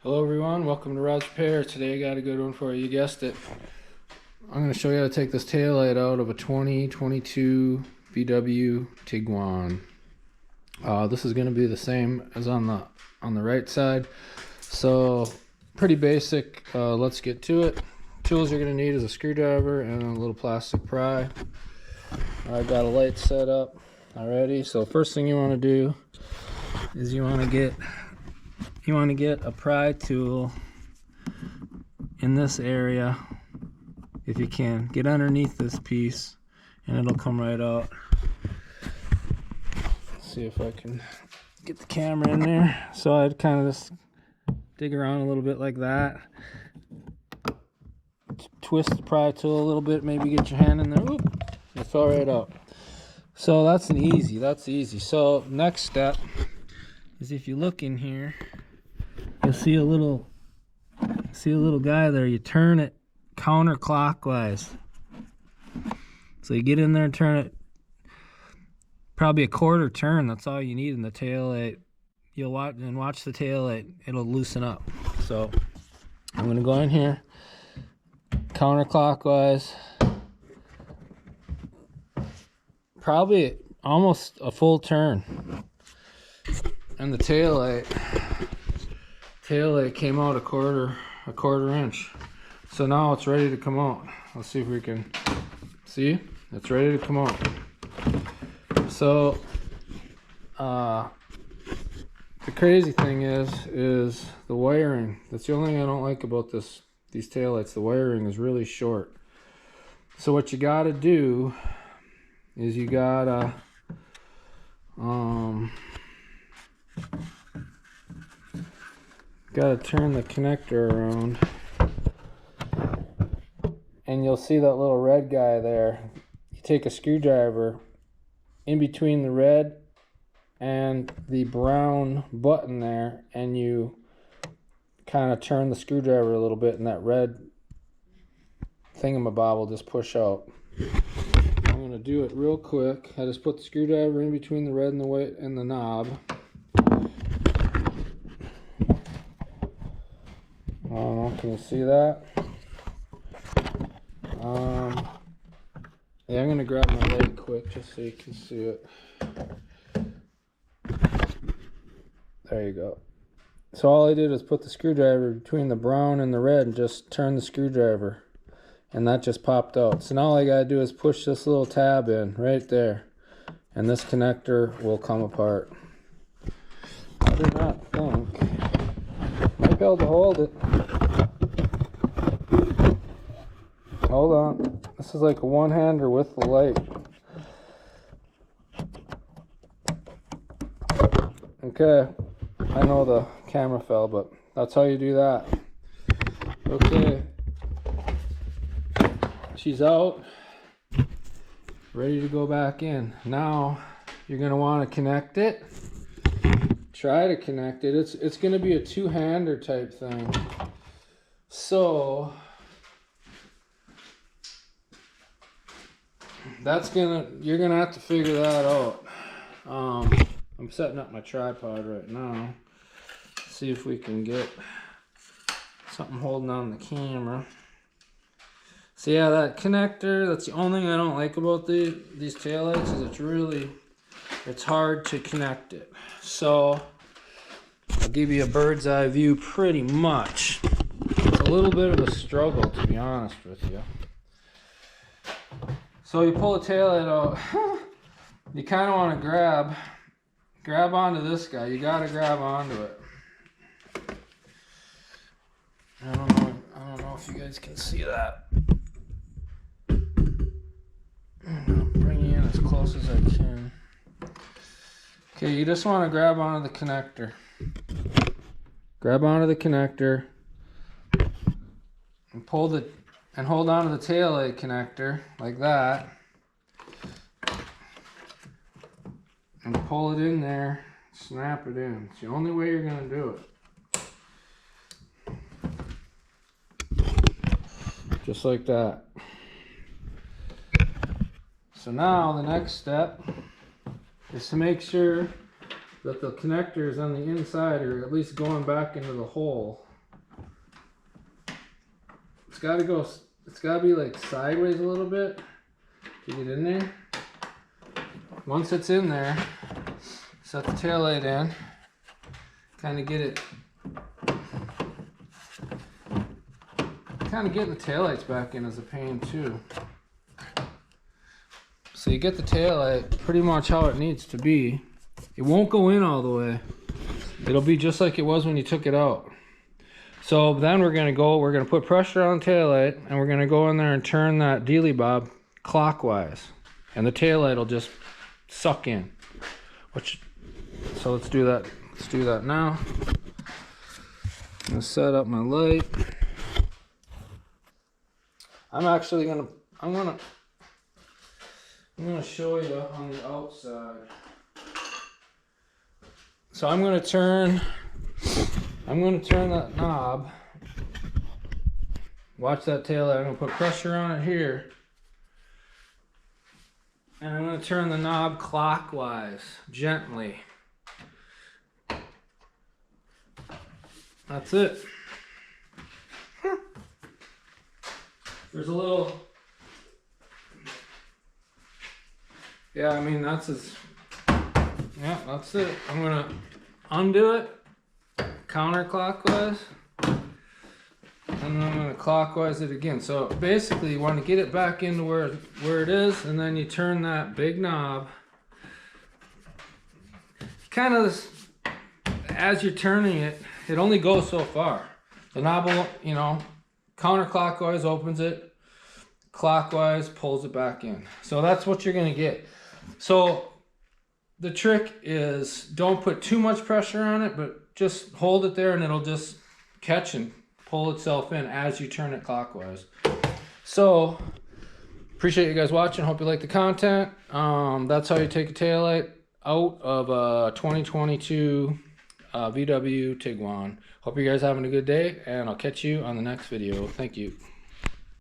Hello everyone, welcome to Rod's Repair. Today I got a good one for you. You guessed it. I'm going to show you how to take this tail light out of a 2022 VW Tiguan. This is going to be the same as on the right side. So pretty basic. Let's get to it. Tools you're going to need is a screwdriver and a little plastic pry. I've got a light set up already. So first thing you want to do is you want to get a pry tool in this area. If you can, get underneath this piece and it'll come right out. Let's see if I can get the camera in there. So I'd kind of just dig around a little bit like that. Twist the pry tool a little bit, maybe get your hand in there. Oop, it fell right out. So that's easy. So next step is, if you look in here, you'll see a little guy there. You turn it counterclockwise. So you get in there and turn it probably a quarter turn. That's all you need in the tail light. You'll watch the tail light. It'll loosen up. So I'm gonna go in here counterclockwise, probably almost a full turn, and the tail light came out a quarter inch. So now it's ready to come out. Let's see if we can see. It's ready to come out. So the crazy thing is the wiring. That's the only thing I don't like about these taillights. The wiring is really short. So what you gotta do is you gotta turn the connector around, and you'll see that little red guy there. You take a screwdriver in between the red and the brown button there, and you kind of turn the screwdriver a little bit, and that red thingamabob will just push out. I'm going to do it real quick. I just put the screwdriver in between the red and the white and the knob. I don't know, can you see that? Yeah, I'm going to grab my light quick just so you can see it. There you go. So all I did is put the screwdriver between the brown and the red and just turn the screwdriver, and that just popped out. So now all I gotta do is push this little tab in right there, and this connector will come apart. I do not think might be able to hold it. Hold on, this is like a one-hander with the light. Okay, I know the camera fell, but that's how you do that. Okay, she's out, ready to go back in. Now you're going to want to connect it. Try to connect it. It's going to be a two-hander type thing. So you're gonna have to figure that out. I'm setting up my tripod right now. See if we can get something holding on the camera. So yeah, that connector, that's the only thing I don't like about these taillights, is it's hard to connect it. So I'll give you a bird's eye view pretty much. It's a little bit of a struggle, to be honest with you. So you pull the taillight out, you kind of want to grab onto this guy. You got to grab onto it. I don't know if you guys can see that. I'm bringing you in as close as I can. Okay, you just want to grab onto the connector. Grab onto the connector and hold on to the taillight connector like that, and pull it in there, snap it in. It's the only way you're going to do it. Just like that. So now the next step is to make sure that the connectors on the inside are at least going back into the hole. it's gotta be like sideways a little bit to get in there. Once it's in there, set the taillight in, kind of get it, kind of getting the taillights back in is a pain too. So you get the taillight pretty much how it needs to be. It won't go in all the way. It'll be just like it was when you took it out. So then we're gonna put pressure on the taillight, and we're gonna go in there and turn that dealy bob clockwise, and the taillight will just suck in. So let's do that. Let's do that now. I'm gonna set up my light. I'm gonna show you on the outside. So I'm gonna turn that knob. Watch that taillight. I'm gonna put pressure on it here. And I'm gonna turn the knob clockwise, gently. That's it. There's a little, yeah, I mean, that's it. I'm gonna undo it counterclockwise, and then I'm gonna clockwise it again. So basically you want to get it back into where it is, and then you turn that big knob. Kind of, as you're turning it, it only goes so far. The knob will, you know, counterclockwise opens it, clockwise pulls it back in. So that's what you're gonna get. So the trick is, don't put too much pressure on it, but just hold it there and it'll just catch and pull itself in as you turn it clockwise. So appreciate you guys watching. Hope you like the content. That's how you take a taillight out of a 2022 VW Tiguan. Hope you guys having a good day, and I'll catch you on the next video. Thank you.